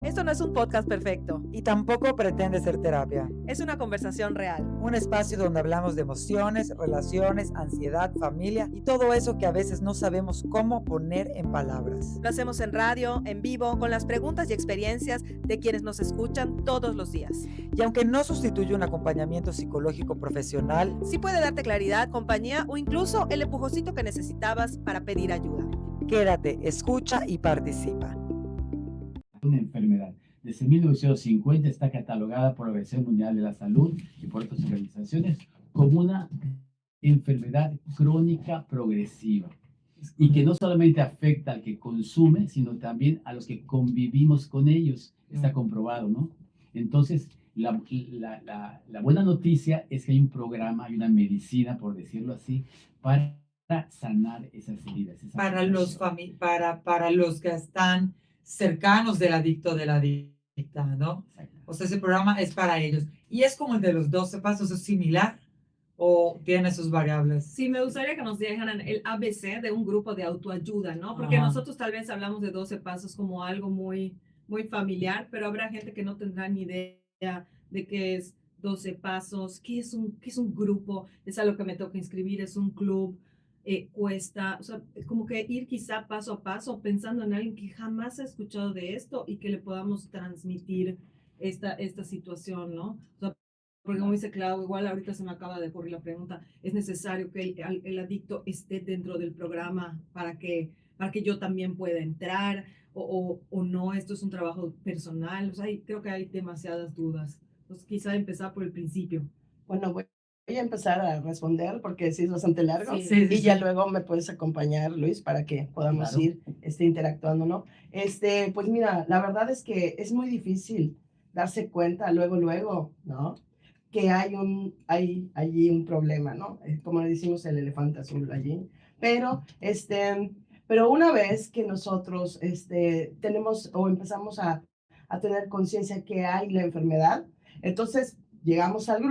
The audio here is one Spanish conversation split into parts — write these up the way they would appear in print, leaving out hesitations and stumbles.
Esto no es un podcast perfecto, Y tampoco pretende ser terapia. es una conversación real. Un espacio donde hablamos de emociones, relaciones, ansiedad, familia y todo eso que a veces no sabemos cómo poner en palabras. Lo hacemos en radio, en vivo, con las preguntas y experiencias de quienes nos escuchan todos los días. Y aunque no sustituye un acompañamiento psicológico profesional, Sí puede darte claridad, compañía o incluso el empujoncito que necesitabas para pedir ayuda. quédate, escucha y participa. Una enfermedad. Desde 1950 está catalogada por la Organización Mundial de la Salud y por otras organizaciones como una enfermedad crónica progresiva y que no solamente afecta al que consume, sino también a los que convivimos con ellos. Está comprobado, ¿no? Entonces, la buena noticia es que hay un programa, hay una medicina, por decirlo así, para sanar esas heridas. Esa afectación. Para los que están cercanos del adicto o de la adicta, ¿no? Exacto. O sea, ese programa es para ellos. ¿Y es como el de los 12 pasos, es similar o tiene sus variables? Sí, me gustaría que nos dijeran el ABC de un grupo de autoayuda, ¿no? Porque Ajá. nosotros tal vez hablamos de 12 pasos como algo muy familiar, pero habrá gente que no tendrá ni idea de qué es 12 pasos, qué es un grupo, es algo que me toca inscribir, es un club, cuesta, o sea, como que ir quizá paso a paso pensando en alguien que jamás ha escuchado de esto y que le podamos transmitir esta situación, ¿no? O sea, porque como dice Clau, igual ahorita se me acaba de ocurrir la pregunta, ¿es necesario que el adicto esté dentro del programa para que yo también pueda entrar o no? Esto es un trabajo personal, o sea, creo que hay demasiadas dudas. Entonces, quizá empezar por el principio. Bueno, voy a empezar a responder porque sí es bastante largo. Sí. Sí, sí, Y ya sí. luego me puedes acompañar, Luis, para que podamos Claro. ir interactuando, ¿no? Pues mira, la verdad es que es muy difícil darse cuenta luego, ¿no? Que hay allí un problema, ¿no? Como le decimos el elefante azul allí. Pero, pero una vez que nosotros tenemos o empezamos a tener conciencia que hay la enfermedad, entonces llegamos al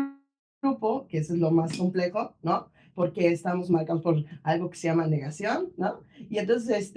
grupo, que eso es lo más complejo, ¿no? Porque estamos marcados por algo que se llama negación, ¿no? Y entonces,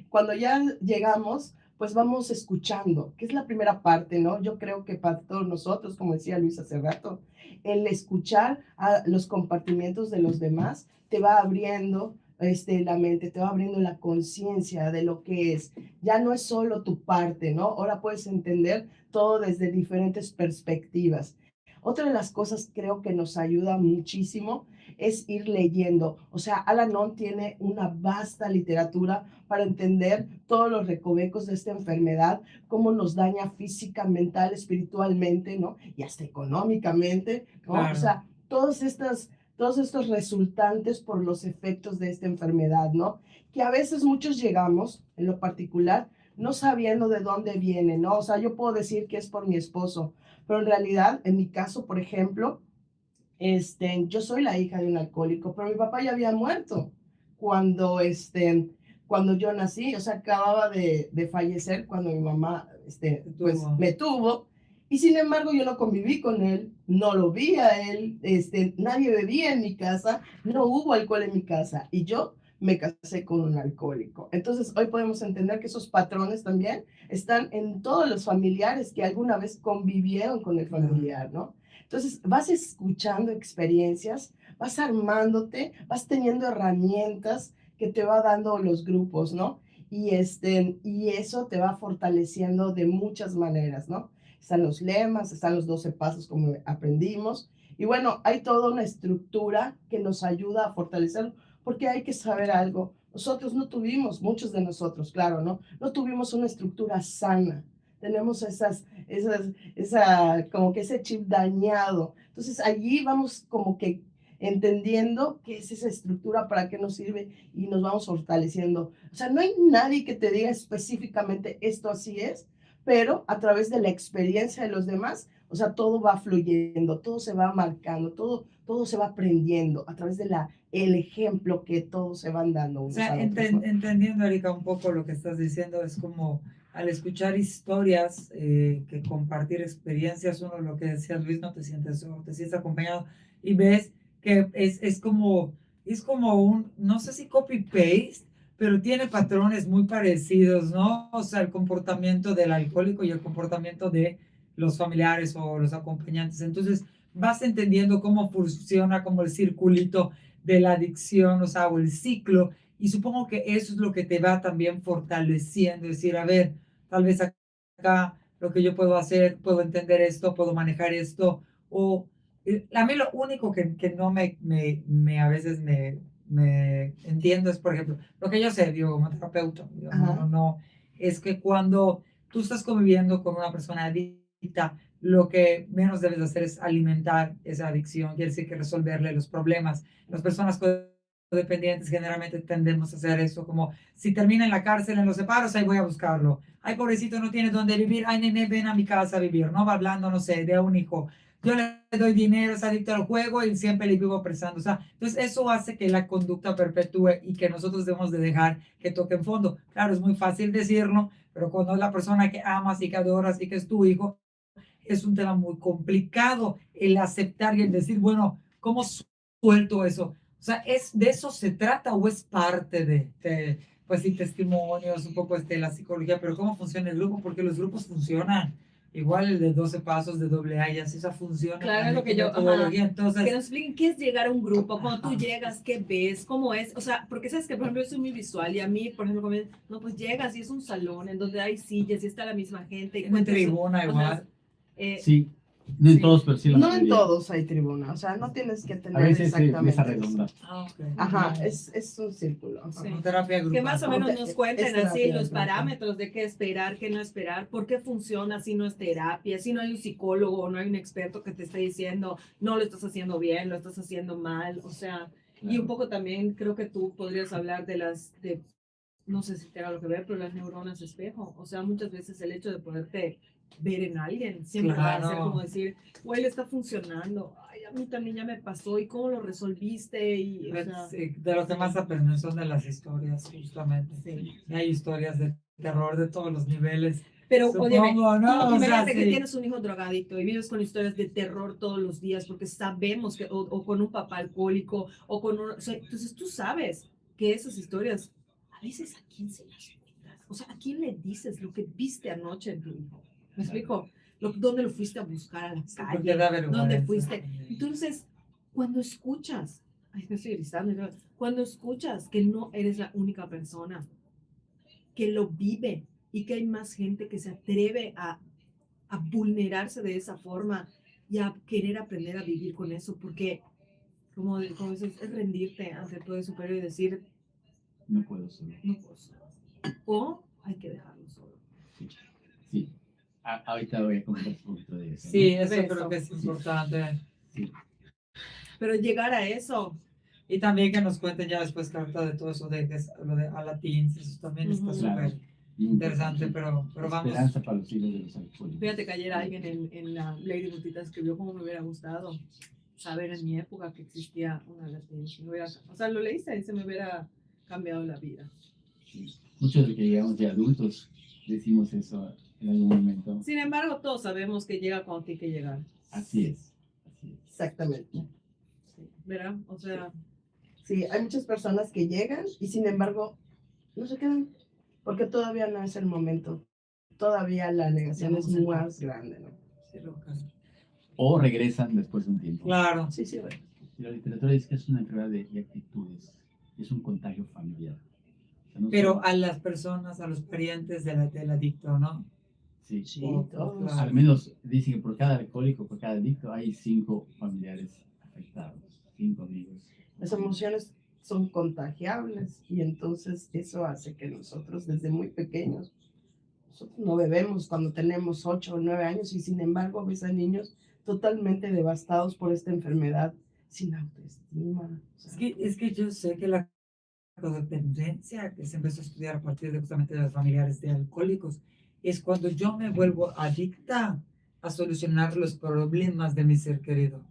cuando ya llegamos, pues vamos escuchando, que es la primera parte, ¿no? Yo creo que para todos nosotros, como decía Luis hace rato, el escuchar a los compartimientos de los demás te va abriendo la mente, te va abriendo la conciencia de lo que es. Ya no es solo tu parte, ¿no? Ahora puedes entender todo desde diferentes perspectivas. Otra de las cosas creo que nos ayuda muchísimo es ir leyendo. O sea, Al-Anon tiene una vasta literatura para entender todos los recovecos de esta enfermedad, cómo nos daña física, mental, espiritualmente, ¿no? Y hasta económicamente, ¿no? Claro. O sea, todos estos resultantes por los efectos de esta enfermedad, ¿no? Que a veces muchos llegamos, en lo particular, no sabiendo de dónde viene, ¿no? O sea, yo puedo decir que es por mi esposo, pero en realidad, en mi caso, por ejemplo, yo soy la hija de un alcohólico, pero mi papá ya había muerto cuando, cuando yo nací, o sea, acababa de fallecer cuando mi mamá, pues, Tuvo. me tuvo, y sin embargo yo no conviví con él, no lo vi a él, nadie bebía en mi casa, no hubo alcohol en mi casa, y yo me casé con un alcohólico. Entonces, hoy podemos entender que esos patrones también están en todos los familiares que alguna vez convivieron con el familiar, ¿no? Entonces, vas escuchando experiencias, vas armándote, vas teniendo herramientas que te va dando los grupos, ¿no? Y eso te va fortaleciendo de muchas maneras, ¿no? Están los lemas, están los 12 pasos como aprendimos. Y bueno, hay toda una estructura que nos ayuda a fortalecer, porque hay que saber algo. Nosotros no tuvimos, muchos de nosotros, claro, ¿no? No tuvimos una estructura sana. Tenemos como que ese chip dañado. Entonces allí vamos como que entendiendo qué es esa estructura, para qué nos sirve y nos vamos fortaleciendo. O sea, no hay nadie que te diga específicamente esto así es, pero a través de la experiencia de los demás, o sea, todo va fluyendo, todo se va marcando, todo se va aprendiendo a través de el ejemplo que todos se van dando O unos sea, a otros, ¿no? entendiendo, Erika, un poco lo que estás diciendo, es como al escuchar historias, que compartir experiencias, uno, lo que decía Luis, no te sientes solo, te sientes acompañado y ves que es como un, no sé si copy-paste, pero tiene patrones muy parecidos, ¿no? O sea, el comportamiento del alcohólico y el comportamiento de los familiares o los acompañantes. Entonces, vas entendiendo cómo funciona como el circulito de la adicción, o sea, o el ciclo, y supongo que eso es lo que te va también fortaleciendo, decir, a ver, tal vez acá lo que yo puedo hacer, puedo entender esto, puedo manejar esto, o a mí lo único que no a veces me entiendo es, por ejemplo, lo que yo sé, digo, como terapeuta, digo, Ajá. es que cuando tú estás conviviendo con una persona adicta, lo que menos debes hacer es alimentar esa adicción, quiere decir que resolverle los problemas. Las personas codependientes generalmente tendemos a hacer eso, como si termina en la cárcel, en los separos, ahí voy a buscarlo. Ay, pobrecito, no tiene dónde vivir. Ay, nene, ven a mi casa a vivir. No va hablando, no sé, de un hijo. Yo le doy dinero, es adicto al juego y siempre le vivo prestando. O sea, entonces eso hace que la conducta perpetúe y que nosotros debemos de dejar que toque en fondo. Claro, es muy fácil decirlo, pero cuando es la persona que amas y que adoras y que es tu hijo, es un tema muy complicado el aceptar y el decir, bueno, ¿cómo suelto eso? O sea, ¿de eso se trata o es parte pues sí, testimonios, un poco la psicología, pero cómo funciona el grupo? Porque los grupos funcionan. Igual el de 12 pasos de AA y así, esa funciona Claro, es también lo que con yo, metodología. que Entonces, nos expliquen qué es llegar a un grupo, cuando tú ajá, llegas, qué ves, cómo es, o sea, porque sabes que, por ejemplo, yo soy muy visual y a mí, por ejemplo, no, pues llegas y es un salón en donde hay sillas y está la misma gente y tiene cuentas, tribuna o sea, igual. Sí, no en sí. todos, pero sí la No en mayoría. todos hay tribuna, o sea, no tienes que A tener veces mesa exactamente eso. redonda. Ah, ok. Ajá, es un círculo. Ajá. Sí. Terapia Que grupal. más o menos nos cuenten Es así terapia los grupal. parámetros de qué esperar, qué no esperar, por qué funciona si no es terapia, si no hay un psicólogo o no hay un experto que te esté diciendo no lo estás haciendo bien, lo estás haciendo mal, o sea, y un poco también creo que tú podrías hablar no sé si tenga algo que ver, pero las neuronas espejo, o sea, muchas veces el hecho de poderte ver en alguien siempre va a ser Claro. como decir, güey, le está funcionando, ay, a mí también ya me pasó, ¿y cómo lo resolviste? Y, o sea, Sí, de los demás aprenden son de las historias, justamente. sí. Y hay historias de terror de todos los niveles. Pero, óyeme, Supongo, ¿no? tú O sea, imagínate que sí. tienes un hijo drogadicto y vives con historias de terror todos los días porque sabemos que, o con un papá alcohólico, o con un, o sea, entonces tú sabes que esas historias, a veces, ¿a quién se las cuentas? O sea, ¿a quién le dices lo que viste anoche en tu hijo? ¿Me explico? ¿Dónde lo fuiste a buscar a la Porque calle? da vergüenza. ¿Dónde fuiste? Entonces, cuando escuchas, ay, me estoy gritando, cuando escuchas que no eres la única persona que lo vive y que hay más gente que se atreve a vulnerarse de esa forma y a querer aprender a vivir con eso, porque como dices, es rendirte ante todo el superior y decir, No puedo solo. no puedo solo. O hay que dejarlo solo. Sí. Sí. Ahorita voy a comentar un poquito de eso. Sí, ¿no? eso Eso. creo que es importante. Sí. Pero llegar a eso, Y también que nos cuenten ya después, Carta, de todo eso lo de Alatins, eso también está Ujú. Claro. súper Bien interesante, importante. pero vamos. Esperanza para los hijos de los alcohólicos. fíjate que ayer alguien en la Lady Butita escribió cómo me hubiera gustado saber en mi época que existía una latencia. O sea, lo leíste y se me hubiera cambiado la vida. Sí. Muchos de los que llegamos de adultos decimos eso en algún momento. Sin embargo, todos sabemos que llega cuando tiene que llegar. Así es. Así es. Exactamente. Sí, ¿verdad? O sea, Sí, hay muchas personas que llegan y sin embargo no se quedan porque todavía no es el momento. Todavía la negación Ya es vamos a más grande, ¿no? Sí, Lucas. O regresan después de un tiempo. Claro. Sí, sí, bueno. Y la literatura dice que es una enfermedad de actitudes. Es un contagio familiar. O sea, no Pero solo- a las personas, a los parientes del adicto, ¿no? sí. Sí, Oh, todos. claro. Al menos dicen que por cada alcohólico, por cada adicto, hay 5 familiares afectados, 5 amigos. Las emociones son contagiables y entonces eso hace que nosotros desde muy pequeños, nosotros no bebemos cuando tenemos 8 o 9 años y sin embargo ves a niños totalmente devastados por esta enfermedad sin autoestima. O sea, Es que yo sé que la codependencia que se empezó a estudiar a partir de justamente de los familiares de alcohólicos es cuando yo me vuelvo adicta a solucionar los problemas de mi ser querido.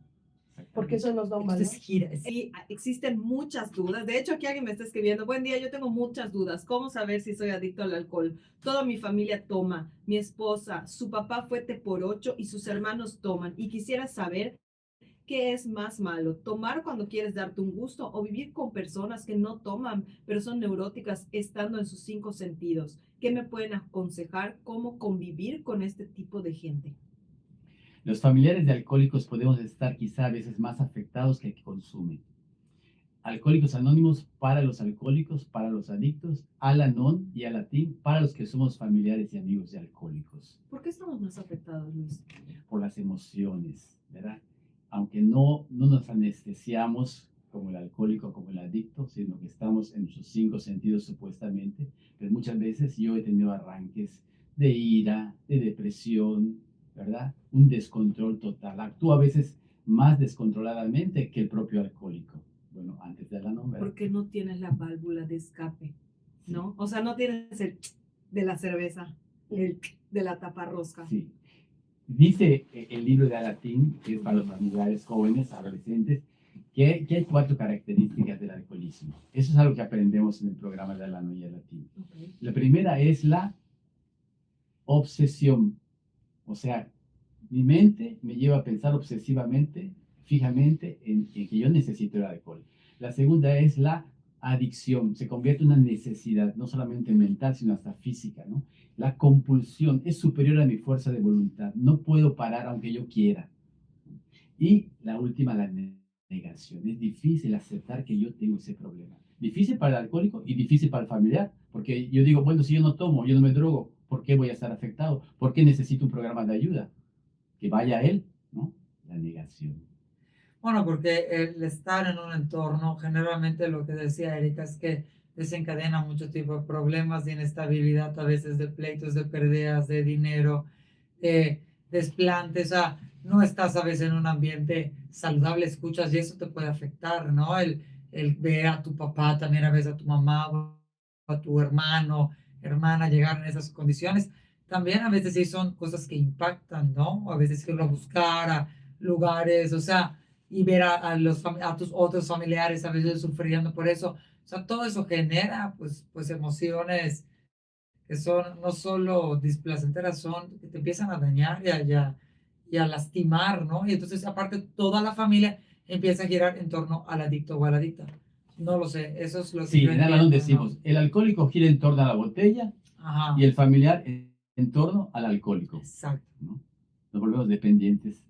porque eso nos da un valor. Entonces gira. sí, existen muchas dudas. De hecho, aquí alguien me está escribiendo, buen día, yo tengo muchas dudas. ¿Cómo saber si soy adicto al alcohol? Toda mi familia toma, mi esposa, su papá fue T por 8 y sus hermanos toman. Y quisiera saber ¿Qué es más malo? ¿Tomar cuando quieres darte un gusto o vivir con personas que no toman, pero son neuróticas estando en sus 5 sentidos? ¿Qué me pueden aconsejar cómo convivir con este tipo de gente? Los familiares de alcohólicos podemos estar quizá a veces más afectados que el que consumen. Alcohólicos Anónimos para los alcohólicos, para los adictos, Al-Anon y Alatín para los que somos familiares y amigos de alcohólicos, ¿Por qué estamos más afectados, Luis? por las emociones, ¿verdad? Aunque no nos anestesiamos como el alcohólico, como el adicto, sino que estamos en nuestros 5 sentidos supuestamente, pero muchas veces yo he tenido arranques de ira, de depresión, ¿verdad? Un descontrol total. Actúo a veces más descontroladamente que el propio alcohólico. Bueno, antes de la nombre. Porque no tienes la válvula de escape, ¿no? O sea, no tienes el de la cerveza, el de la taparrosca. Sí. Dice el libro de Alatín, que es para los familiares jóvenes, adolescentes, que hay 4 características del alcoholismo. Eso es algo que aprendemos en el programa de Al-Anon y Alatín. Okay. La primera es la obsesión. O sea, mi mente me lleva a pensar obsesivamente, fijamente, en que yo necesito el alcohol. La segunda es la adicción. Se convierte en una necesidad, no solamente mental, sino hasta física, ¿no? La compulsión es superior a mi fuerza de voluntad. No puedo parar aunque yo quiera. Y la última, la negación. Es difícil aceptar que yo tengo ese problema. Difícil para el alcohólico y difícil para el familiar, porque yo digo, bueno, si yo no tomo, yo no me drogo, ¿por qué voy a estar afectado? ¿Por qué necesito un programa de ayuda? Que vaya a él, ¿no? La negación. Bueno, porque el estar en un entorno, generalmente lo que decía Erika es que desencadena mucho tipo de problemas de inestabilidad, a veces de pleitos, de pérdidas de dinero, desplantes, o sea, no estás a veces en un ambiente saludable, escuchas y eso te puede afectar, ¿no? El ver a tu papá, también a veces a tu mamá o a tu hermano, hermana llegar en esas condiciones, también a veces sí son cosas que impactan, ¿no? A veces irlo a buscar a lugares, o sea, y ver a tus otros familiares a veces sufriendo por eso. O sea, todo eso genera pues emociones que son no solo displacenteras, son que te empiezan a dañar y a lastimar, ¿no? Y entonces aparte toda la familia empieza a girar en torno al adicto o a la adicta. No lo sé, eso es lo que Sí, yo en Al-Anon entiendo, decimos, ¿no? el alcohólico gira en torno a la botella Ajá, y el familiar en torno al alcohólico, exacto. ¿no? Nos volvemos dependientes.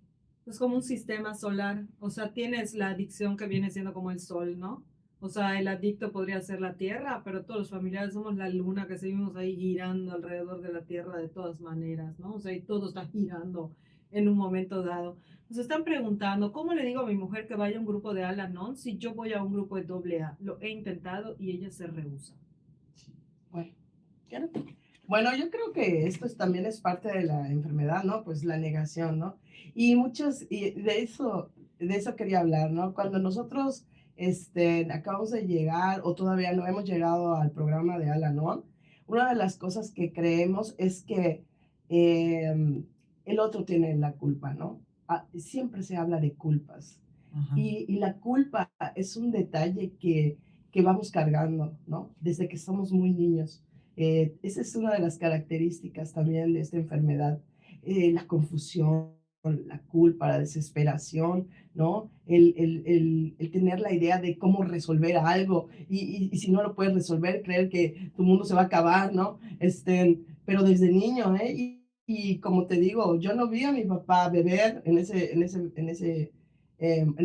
Es como un sistema solar, o sea, tienes la adicción que viene siendo como el sol, ¿no? O sea, el adicto podría ser la Tierra, pero todos los familiares somos la luna que seguimos ahí girando alrededor de la Tierra de todas maneras, ¿no? O sea, y todo está girando en un momento dado. Nos están preguntando, ¿cómo le digo a mi mujer que vaya a un grupo de Al-Anon si yo voy a un grupo de AA? Lo he intentado y ella se rehúsa. Bueno, claro. Bueno, yo creo que esto también es parte de la enfermedad, ¿no? Pues la negación, ¿no? Y de eso quería hablar, ¿no? Cuando nosotros acabamos de llegar o todavía no hemos llegado al programa de Al-Anon, una de las cosas que creemos es que el otro tiene la culpa, ¿no? Siempre se habla de culpas. Ajá. Y la culpa es un detalle que vamos cargando, ¿no? Desde que somos muy niños. Esa es una de las características también de esta enfermedad. La confusión, la culpa, la desesperación, ¿no? El tener la idea de cómo resolver algo y si no lo puedes resolver, creer que tu mundo se va a acabar, ¿no? Pero desde niño, ¿eh? Y como te digo, yo no vi a mi papá beber en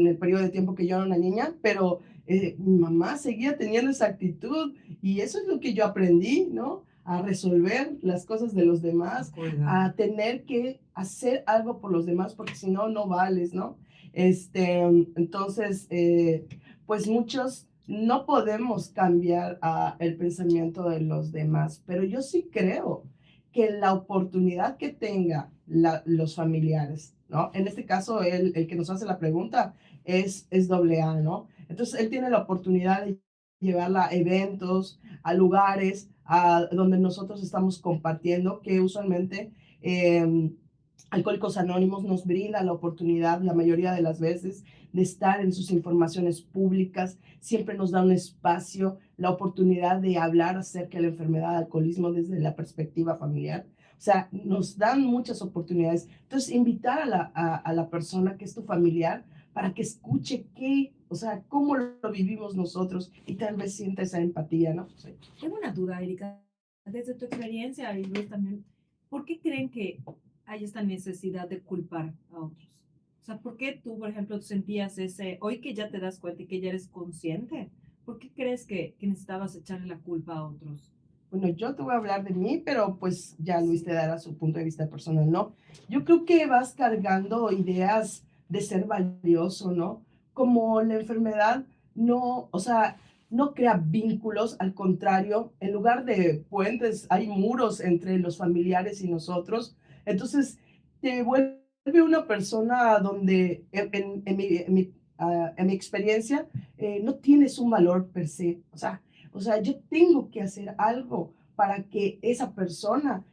el periodo de tiempo que yo era una niña, pero mi mamá seguía teniendo esa actitud y eso es lo que yo aprendí, ¿no? A resolver las cosas de los demás, a tener que hacer algo por los demás, porque si no, no vales, ¿no? Entonces, pues muchos no podemos cambiar el pensamiento de los demás, pero yo sí creo que la oportunidad que tenga los familiares, ¿no? En este caso, el que nos hace la pregunta es AA, ¿no? Entonces, él tiene la oportunidad de llevarla a eventos, a lugares donde nosotros estamos compartiendo, que usualmente Alcohólicos Anónimos nos brinda la oportunidad, la mayoría de las veces, de estar en sus informaciones públicas, siempre nos da un espacio, la oportunidad de hablar acerca de la enfermedad de alcoholismo desde la perspectiva familiar. O sea, nos dan muchas oportunidades. Entonces, invitar a la persona que es tu familiar para que escuche qué, o sea, cómo lo vivimos nosotros y tal vez sienta esa empatía, ¿no? Sí. Tengo una duda, Erika, desde tu experiencia y Luis también, ¿por qué creen que hay esta necesidad de culpar a otros? O sea, ¿por qué tú, por ejemplo, sentías hoy que ya te das cuenta y que ya eres consciente, ¿por qué crees que necesitabas echarle la culpa a otros? Bueno, yo te voy a hablar de mí, pero pues ya Luis te dará su punto de vista personal, ¿no? Yo creo que vas cargando ideas de ser valioso, ¿no? Como la enfermedad no, o sea, no crea vínculos, al contrario, en lugar de puentes hay muros entre los familiares y nosotros. Entonces, te vuelve una persona donde, en mi experiencia, no tienes un valor per se, o sea, yo tengo que hacer algo para que esa persona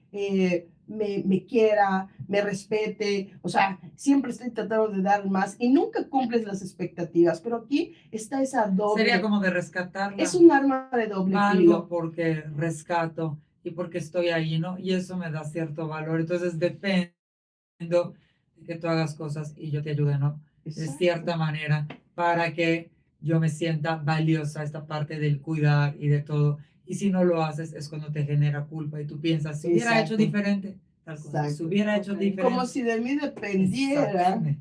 me quiera, me respete. O sea, siempre estoy tratando de dar más y nunca cumples las expectativas. Pero aquí está esa doble. Sería como de rescatarla. Es un arma de doble Algo filo. porque rescato y porque estoy ahí, ¿no? Y eso me da cierto valor. Entonces dependo de que tú hagas cosas y yo te ayude, ¿no? De Exacto. cierta manera, para que yo me sienta valiosa, esta parte del cuidar y de todo. Y si no lo haces, es cuando te genera culpa y tú piensas, si hubiera hecho Exacto. diferente, tal cosa, si Exacto. hubiera hecho Ok. diferente. Como si de mí dependiera Exactamente.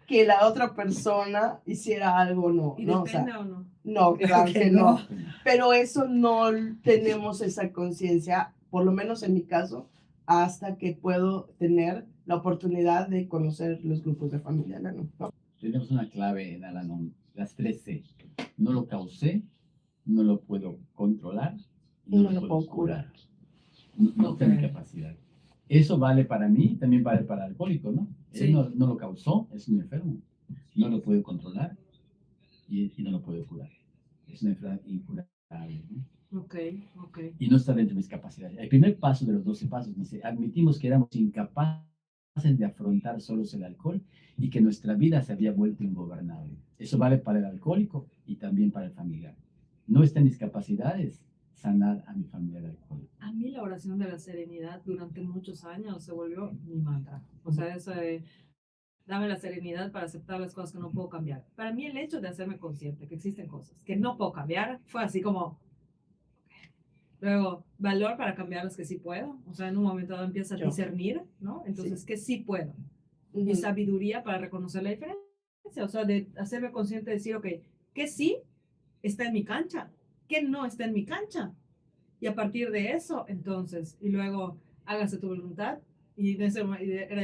que la otra persona hiciera algo, no. ¿Y ¿no? O depende sea, o no? no, Claro claro que que no. no. Pero eso no tenemos esa conciencia, por lo menos en mi caso, hasta que puedo tener la oportunidad de conocer los grupos de familia, ¿no? Tenemos una clave en Al-Anon, las 3 C. No lo causé, no lo puedo controlar y no lo puedo curar. No tengo Ok. capacidad. Eso vale para mí, también vale para el alcohólico, ¿no? Sí. Él no lo causó, es un enfermo. No lo puede controlar y no lo puede curar. Es una enfermedad incurable, ¿no? Ok, ok. Y no está dentro de mis capacidades. El primer paso de los 12 pasos dice, admitimos que éramos incapaces de afrontar solos el alcohol y que nuestra vida se había vuelto ingobernable. Eso vale para el alcohólico y también para el familiar. No está en mis capacidades sanar a mi familiar alcohólico. A mí la oración de la serenidad durante muchos años se volvió mi mantra. O sea, eso de dame la serenidad para aceptar las cosas que no puedo cambiar. Para mí el hecho de hacerme consciente que existen cosas que no puedo cambiar fue así como... Luego, valor para cambiar las que sí puedo. O sea, en un momento dado empieza a Yo. discernir, ¿no? Entonces, Sí. que sí puedo. Ujú. Y sabiduría para reconocer la diferencia. O sea, de hacerme consciente de decir, ok, que sí está en mi cancha, que no está en mi cancha. Y a partir de eso, entonces, y luego, hágase tu voluntad. Y era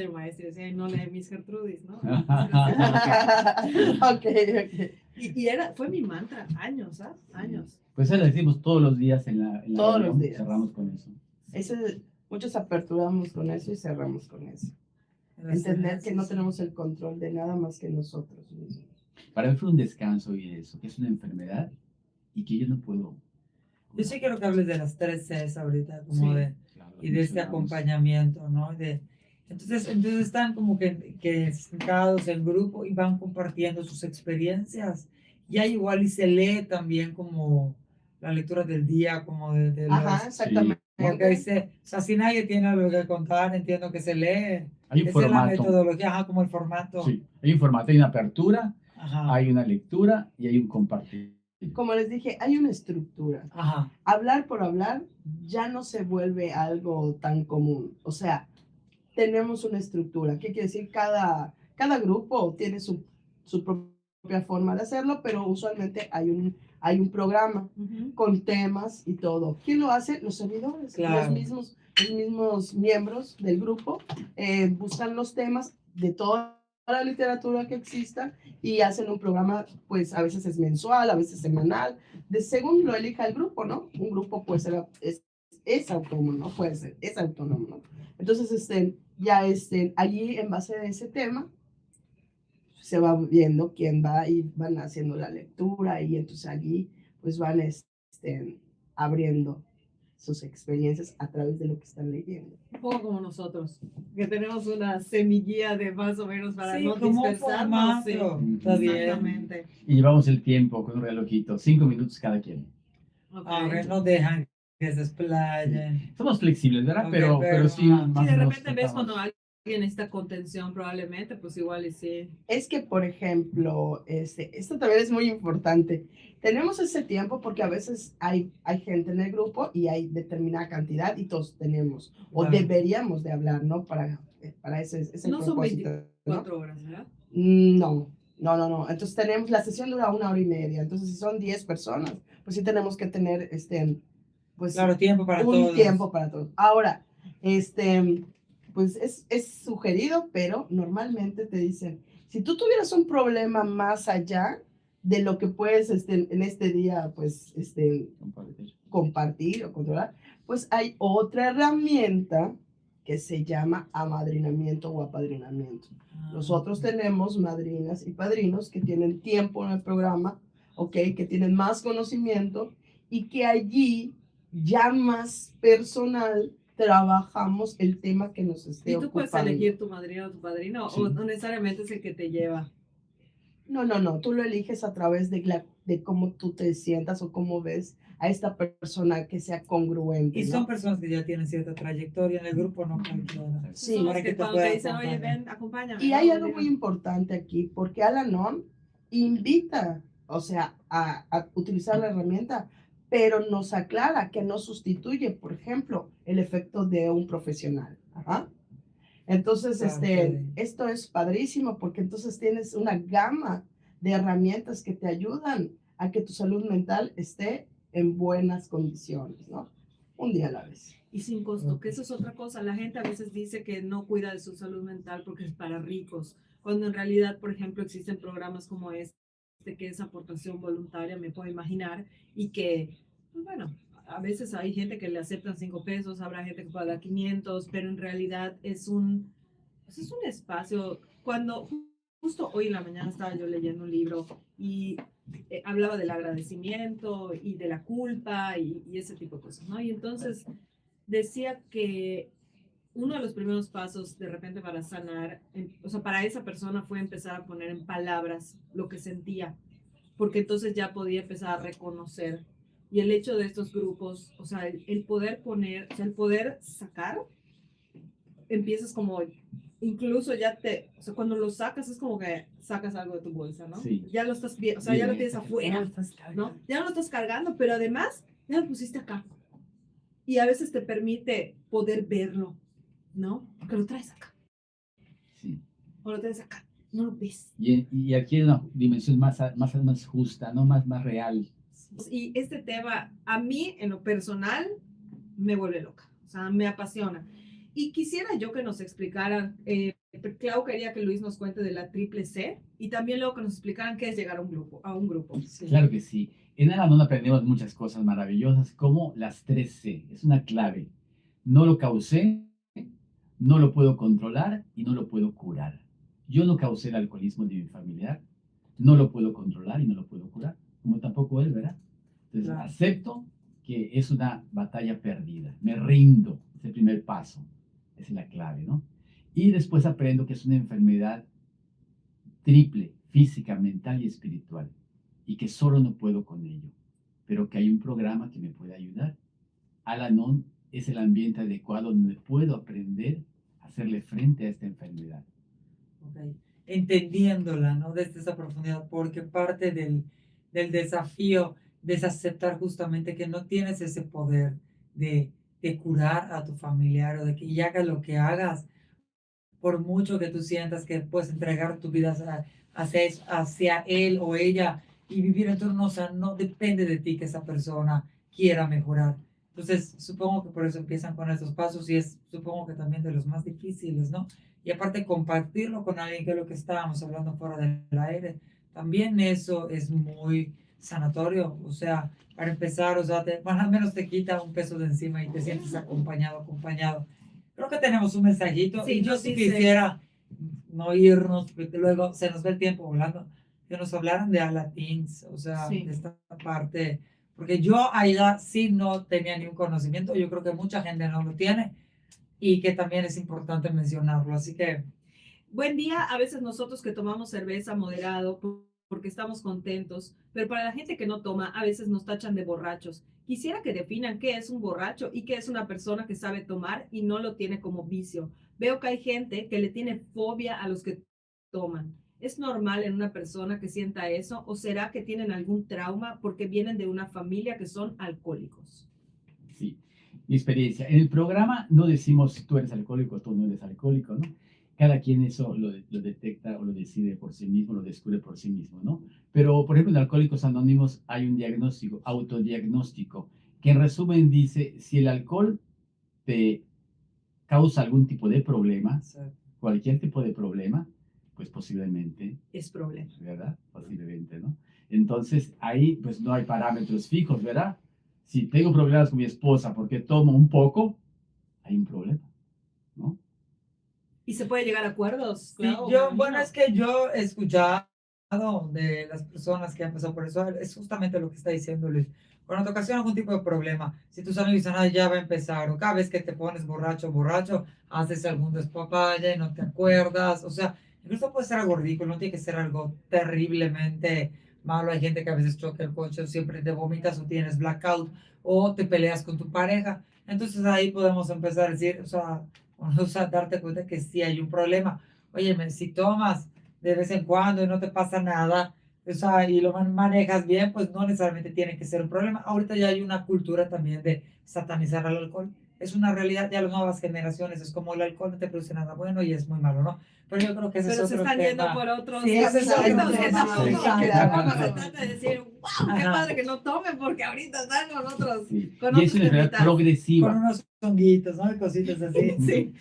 yo maestra, y decía, no lee Miss Gertrudis, ¿no? Ok, ok. Y fue mi mantra, años, ¿sabes? Años. Pues eso lo decimos todos los días en la Todos reunión, los días. cerramos con eso. Muchos aperturamos con eso y cerramos con eso. Entender que no tenemos el control de nada más que nosotros mismos. Para mí fue un descanso y eso, que es una enfermedad y que yo no puedo. Yo sí quiero que hables de las 3 Cs ahorita, como Sí. de, Claro, y de este mencionamos. acompañamiento, ¿no? Entonces están como que sentados en grupo y van compartiendo sus experiencias. Y ahí igual y se lee también como la lectura del día, como de Ajá, exactamente. porque dice, o sea, si nadie tiene algo que contar, entiendo que se lee. Hay un Esa es la formato. metodología, ajá, como el formato. Sí, hay un formato, hay una apertura, Ajá. hay una lectura y hay un compartir. Como les dije, hay una estructura. Ajá. Hablar por hablar ya no se vuelve algo tan común. O sea, tenemos una estructura. ¿Qué quiere decir? Cada grupo tiene su propia forma de hacerlo, pero usualmente hay un programa con temas y todo. ¿Quién lo hace? Los servidores, Claro. los mismos miembros del grupo buscan los temas de toda la literatura que exista y hacen un programa, pues a veces es mensual, a veces semanal, según lo elija el grupo, ¿no? Un grupo pues es autónomo, ¿no? Puede ser, es autónomo, ¿no? Entonces, allí en base a ese tema, se va viendo quién va y van haciendo la lectura y entonces allí pues van abriendo sus experiencias a través de lo que están leyendo. Un poco como nosotros, que tenemos una semillilla de más o menos para Sí, no como un dispersarnos. Sí, formato. Está bien. exactamente. Y llevamos el tiempo con un relojito, 5 minutos cada quien. Ok. Ahora no dejan que se explayen. Somos flexibles, ¿verdad? Ok, pero sí, ajá. más Sí, de o menos repente ves tratamos. cuando necesita contención probablemente, pues igual y sí. Es que, por ejemplo, esto también es muy importante. Tenemos ese tiempo porque a veces hay gente en el grupo y hay determinada cantidad y todos tenemos o Claro. deberíamos de hablar, ¿no? Para ese No son propósito, ¿no? 24 horas, ¿verdad? No, no, no, no. Entonces la sesión dura 1 hora y media. Entonces, si son 10 personas, pues sí tenemos que tener, pues Claro, tiempo para un todos. tiempo para todos. Ahora, pues es sugerido, pero normalmente te dicen, si tú tuvieras un problema más allá de lo que puedes en este día, pues, compartir o controlar, pues hay otra herramienta que se llama amadrinamiento o apadrinamiento. Nosotros tenemos madrinas y padrinos que tienen tiempo en el programa, ¿ok? Que tienen más conocimiento y que allí ya más personal trabajamos el tema que nos esté ¿Y tú puedes ocupando. elegir tu madrina o tu padrino Sí. o no necesariamente es el que te lleva? No, no, no, tú lo eliges a través de cómo tú te sientas o cómo ves a esta persona que sea congruente, Y son ¿no? personas que ya tienen cierta trayectoria en el grupo, no cualquiera. Sí, Son los para que que te cuando te puedan dicen, oye, acompañar. ven, acompáñame. Y ¿no? hay algo Digo, muy importante aquí, porque Al-Anon invita, o sea, a utilizar la herramienta, pero nos aclara que no sustituye, por ejemplo, el efecto de un profesional. Ajá. Entonces, Ok. esto es padrísimo porque entonces tienes una gama de herramientas que te ayudan a que tu salud mental esté en buenas condiciones, ¿no? Un día a la vez. Y sin costo, que eso es otra cosa. La gente a veces dice que no cuida de su salud mental porque es para ricos, cuando en realidad, por ejemplo, existen programas como este, que es aportación voluntaria, me puedo imaginar, y que, pues bueno, a veces hay gente que le aceptan 5 pesos, habrá gente que paga 500, pero en realidad pues es un espacio. Cuando justo hoy en la mañana estaba yo leyendo un libro y hablaba del agradecimiento y de la culpa y ese tipo de cosas, ¿no? Y entonces decía que uno de los primeros pasos de repente para sanar, o sea, para esa persona fue empezar a poner en palabras lo que sentía, porque entonces ya podía empezar a reconocer. Y el hecho de estos grupos, o sea, el poder poner, o sea, el poder sacar, empiezas como, incluso ya o sea, cuando lo sacas es como que sacas algo de tu bolsa, ¿no? Sí. Ya lo estás viendo, o sea, ya lo tienes afuera, ¿no? Ya no lo estás cargando, pero además ya lo pusiste acá. Y a veces te permite poder verlo, ¿no? Porque lo traes acá, Sí. o lo traes acá, no lo ves. Y aquí hay una dimensión más justa, ¿no? Más real. Y este tema, a mí, en lo personal, me vuelve loca, o sea, me apasiona. Y quisiera yo que nos explicaran, Clau quería que Luis nos cuente de la triple C y también luego que nos explicaran qué es llegar a un grupo. Sí. Claro que sí. En Al-Anon aprendemos muchas cosas maravillosas, como las 3C. Es una clave. No lo causé, no lo puedo controlar y no lo puedo curar. Yo no causé el alcoholismo de mi familiar, no lo puedo controlar y no lo puedo curar, como tampoco él, ¿verdad? Entonces, Claro. acepto que es una batalla perdida, me rindo, es el primer paso, esa es la clave, ¿no? Y después aprendo que es una enfermedad triple, física, mental y espiritual, y que solo no puedo con ello, pero que hay un programa que me puede ayudar. Al-Anon es el ambiente adecuado donde puedo aprender a hacerle frente a esta enfermedad. Ok. Entendiéndola, ¿no? Desde esa profundidad, porque parte del desafío es aceptar justamente que no tienes ese poder de curar a tu familiar o de que ya hagas lo que hagas, por mucho que tú sientas que puedes entregar tu vida hacia él o ella y vivir en torno, o sea, no depende de ti que esa persona quiera mejorar. Entonces, supongo que por eso empiezan con estos pasos y es, supongo que también de los más difíciles, ¿no? Y aparte compartirlo con alguien, que es lo que estábamos hablando fuera del aire, también eso es muy sanatorio, o sea, para empezar, o sea, más o menos te quita un peso de encima y te sientes acompañado. Creo que tenemos un mensajito Sí, y yo nos sí dice- quisiera no irnos, porque luego se nos ve el tiempo volando, que nos hablaran de Alatins, o sea, Sí. de esta parte, porque yo allá sí no tenía ni un conocimiento, yo creo que mucha gente no lo tiene y que también es importante mencionarlo, así que Buen día, a veces nosotros que tomamos cerveza moderado porque estamos contentos, pero para la gente que no toma, a veces nos tachan de borrachos. Quisiera que definan qué es un borracho y qué es una persona que sabe tomar y no lo tiene como vicio, veo que hay gente que le tiene fobia a los que toman. ¿Es normal en una persona que sienta eso o será que tienen algún trauma porque vienen de una familia que son alcohólicos? Sí, mi experiencia. En el programa no decimos tú eres alcohólico, tú no eres alcohólico, ¿no? Cada quien eso lo detecta o lo decide por sí mismo, lo descubre por sí mismo, ¿no? Pero, por ejemplo, en Alcohólicos Anónimos hay un diagnóstico, autodiagnóstico, que en resumen dice, si el alcohol te causa algún tipo de problema, Exacto. cualquier tipo de problema, pues posiblemente, Es problema. ¿verdad? Posiblemente, ¿no? Entonces, ahí pues no hay parámetros fijos, ¿verdad? Si tengo problemas con mi esposa porque tomo un poco, hay un problema, ¿no? Y se puede llegar a acuerdos, Sí, claro. bueno, es que yo he escuchado de las personas que han pasado por eso, es justamente lo que está diciendo Luis. Cuando te ocasiona algún tipo de problema, si tus amigos dicen, "Ay, ya va a empezar", o cada vez que te pones borracho, borracho, haces algún despapalle y no te acuerdas, o sea, incluso puede ser algo ridículo, no tiene que ser algo terriblemente malo. Hay gente que a veces choca el coche o siempre te vomitas o tienes blackout o te peleas con tu pareja. Entonces ahí podemos empezar a decir, o sea, darte cuenta que sí hay un problema. Oye, si tomas de vez en cuando y no te pasa nada, o sea, y lo manejas bien, pues no necesariamente tiene que ser un problema. Ahorita ya hay una cultura también de satanizar al alcohol. Es una realidad, ya las nuevas generaciones, es como el alcohol no te produce nada bueno y es muy malo, ¿no? Pero yo creo que ese es Pero se otro están yendo tema. por otros Sí, ese es otro caminos, que tema. tampoco, Sí, que claro. tampoco se trata de decir, wow, qué Ajá. padre que no tomen porque ahorita están con otros, Sí. con Y es otros una enfermedad temitas. Con progresiva. unos honguitos, ¿no? Y cositas así. Sí,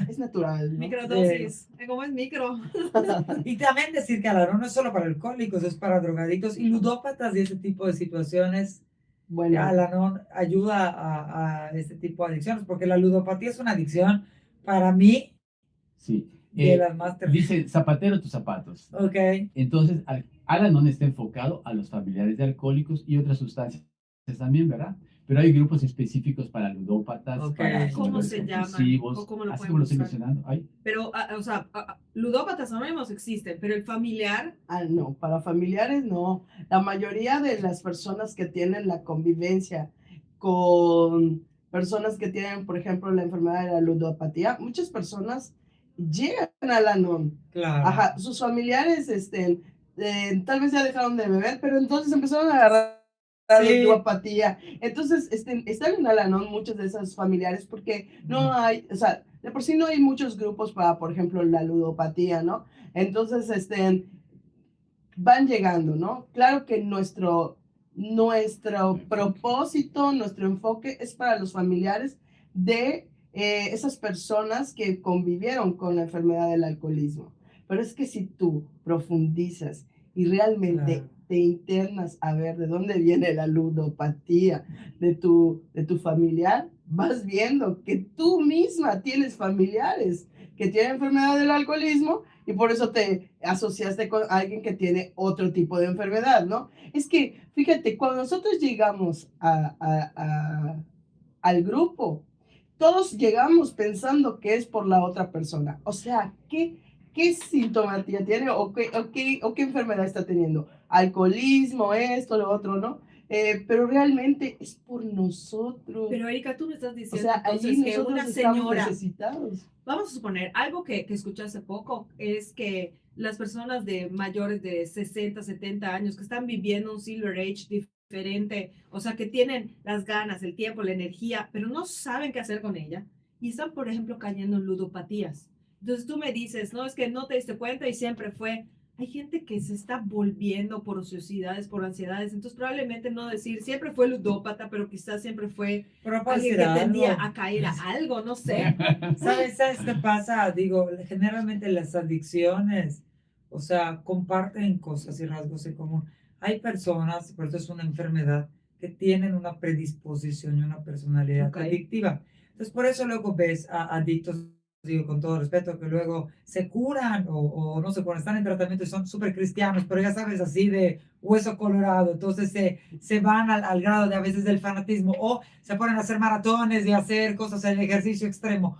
Es natural, ¿no? microdosis. ¿Cómo es micro? Y también decir que Alarón no es solo para alcohólicos, es para drogadictos y ludópatas y ese tipo de situaciones. Bueno, Alarón ayuda a este tipo de adicciones, porque la ludopatía es una adicción para mí Sí. de las más terribles. Dice, zapatero tus zapatos. Ok, Entonces, Al-Anon está enfocado a los familiares de alcohólicos y otras sustancias también, ¿verdad? Pero hay grupos específicos para ludópatas, Ok. para ¿Cómo consumidores se llaman? compulsivos, ¿O cómo lo así pueden como lo estoy buscar? mencionando. Hay. Pero, o sea, ludópatas anónimos existen, pero el familiar, no, para familiares no. La mayoría de las personas que tienen la convivencia con personas que tienen, por ejemplo, la enfermedad de la ludopatía, muchas personas llegan al Anon. claro. Ajá, sus familiares, tal vez ya dejaron de beber, pero entonces empezaron a agarrar la Sí. ludopatía. Entonces, están en Al-Anon muchos de esos familiares porque no hay, o sea, de por sí no hay muchos grupos para, por ejemplo, la ludopatía, ¿no? Entonces, van llegando, ¿no? Claro que nuestro propósito, nuestro enfoque es para los familiares de esas personas que convivieron con la enfermedad del alcoholismo. Pero es que si tú profundizas y realmente Claro. te internas a ver de dónde viene la ludopatía de tu familiar, vas viendo que tú misma tienes familiares que tienen enfermedad del alcoholismo y por eso te asociaste con alguien que tiene otro tipo de enfermedad, ¿no? Es que, fíjate, cuando nosotros llegamos al grupo, todos llegamos pensando que es por la otra persona. O sea, ¿qué sintomatía tiene o qué enfermedad está teniendo? Alcoholismo, esto, lo otro, ¿no? Pero realmente es por nosotros. pero Erika, tú me estás O diciendo sea, entonces allí que nosotros una estamos señora, necesitados. vamos a suponer, algo que escuché hace poco es que las personas de mayores de 60, 70 años que están viviendo un Silver Age diferente, o sea, que tienen las ganas, el tiempo, la energía, pero no saben qué hacer con ella y están, por ejemplo, cayendo en ludopatías. Entonces tú me dices, no, es que no te diste cuenta y siempre fue. Hay gente que se está volviendo por ociosidades, por ansiedades, entonces probablemente no decir siempre fue ludópata, pero quizás siempre fue Pero puedo alguien decir que tendía algo. a caer a algo, no sé. ¿Sabes qué pasa? Digo, generalmente las adicciones, o sea, comparten cosas y rasgos en común. Hay personas, por eso es una enfermedad, que tienen una predisposición y una personalidad Ok. adictiva. Entonces, por eso luego ves a adictos, digo con todo respeto, que luego se curan o no se curan, están en tratamiento y son súper cristianos, pero ya sabes, así de hueso colorado. Entonces se van al grado de a veces del fanatismo o se ponen a hacer maratones y a hacer cosas en ejercicio extremo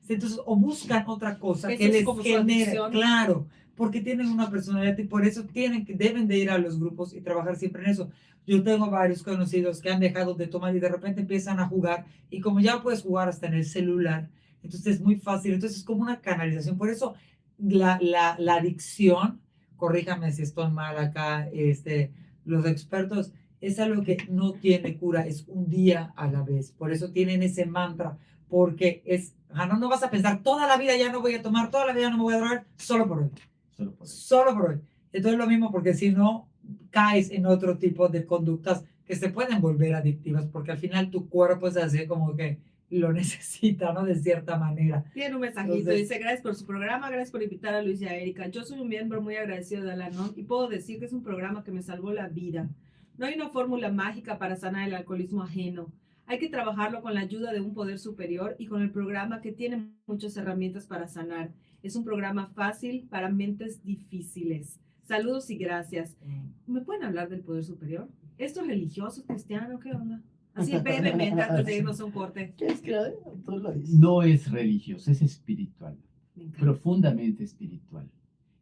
entonces, o buscan otra cosa Eso que es les como su genere, adicción. claro, porque tienen una personalidad y por eso deben de ir a los grupos y trabajar siempre en eso. Yo tengo varios conocidos que han dejado de tomar y de repente empiezan a jugar y como ya puedes jugar hasta en el celular, Entonces es muy fácil, entonces es como una canalización. Por eso la adicción, corríjame si estoy mal acá, los expertos, es algo que no tiene cura, es un día a la vez. Por eso tienen ese mantra, porque no vas a pensar toda la vida ya no voy a tomar, toda la vida no me voy a drogar, solo por hoy. Solo por eso. Solo por hoy. Entonces lo mismo, porque si no, caes en otro tipo de conductas que se pueden volver adictivas, porque al final tu cuerpo es así como que lo necesita, ¿no? De cierta manera. Tiene un mensajito, Entonces, dice, gracias por su programa, gracias por invitar a Luis y a Erika. Yo soy un miembro muy agradecido de Al-Anon y puedo decir que es un programa que me salvó la vida. No hay una fórmula mágica para sanar el alcoholismo ajeno. Hay que trabajarlo con la ayuda de un poder superior y con el programa que tiene muchas herramientas para sanar. Es un programa fácil para mentes difíciles. Saludos y gracias. ¿Me pueden hablar del poder superior? ¿Esto es religioso, cristiano? ¿Qué onda? Así brevemente, antes de irnos a un corte. ¿Qué es que tú lo dices? No es religioso, es espiritual, Me encanta. profundamente espiritual.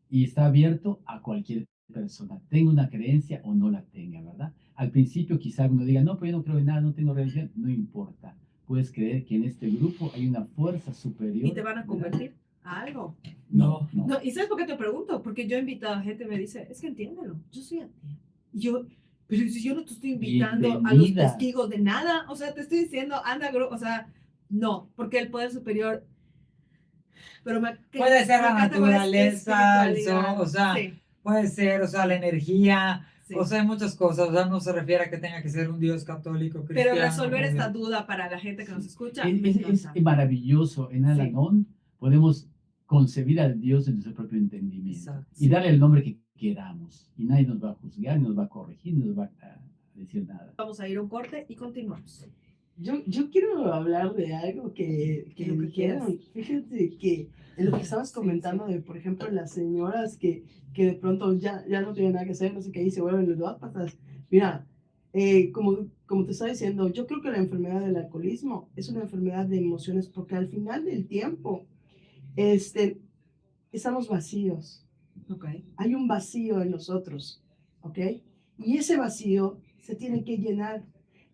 Y está abierto a cualquier persona, tenga una creencia o no la tenga, ¿verdad? Al principio quizá uno diga, no, pues yo no creo en nada, no tengo religión, no importa. Puedes creer que en este grupo hay una fuerza superior. ¿Y te van a convertir a algo? No. No, ¿y sabes por qué te pregunto? Porque yo he invitado a gente y me dice, es que entiéndelo, yo soy atea. Y yo, pero si yo no te estoy invitando a los Bienvenida. testigos de nada, o sea, te estoy diciendo, anda, o sea, no, porque el poder superior, pero puede ser la me encanta con naturaleza, el espiritualidad. sol, o sea, Sí, puede ser, o sea, la energía, sí. o sea, hay muchas cosas, o sea, no se refiere a que tenga que ser un Dios católico, cristiano. Pero resolver porque- esta duda para la gente que nos escucha, Es, me es encanta. maravilloso. En Al-Anon podemos concebir al Dios en nuestro propio entendimiento Exacto. y darle el nombre que queramos. Y nadie nos va a juzgar, ni nos va a corregir, ni nos va a decir nada. Vamos a ir a un corte y continuamos. Yo quiero hablar de algo que Lo que dijeron. Fíjate que en lo que estabas comentando de, por ejemplo, las señoras que de pronto ya no tienen nada que hacer, no sé qué, y se vuelven ludópatas. Mira, como te estaba diciendo, yo creo que la enfermedad del alcoholismo es una enfermedad de emociones porque al final del tiempo estamos vacíos. Okay. Hay un vacío en nosotros, ¿ok? Y ese vacío se tiene que llenar.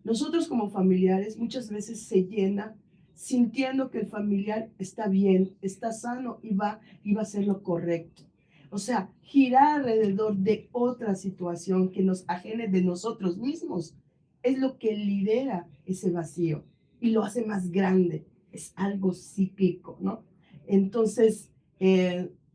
Nosotros como familiares muchas veces se llena sintiendo que el familiar está bien, está sano y va a hacer lo correcto. O sea, girar alrededor de otra situación que nos ajene de nosotros mismos es lo que lidera ese vacío y lo hace más grande. Es algo cíclico, ¿no? Entonces,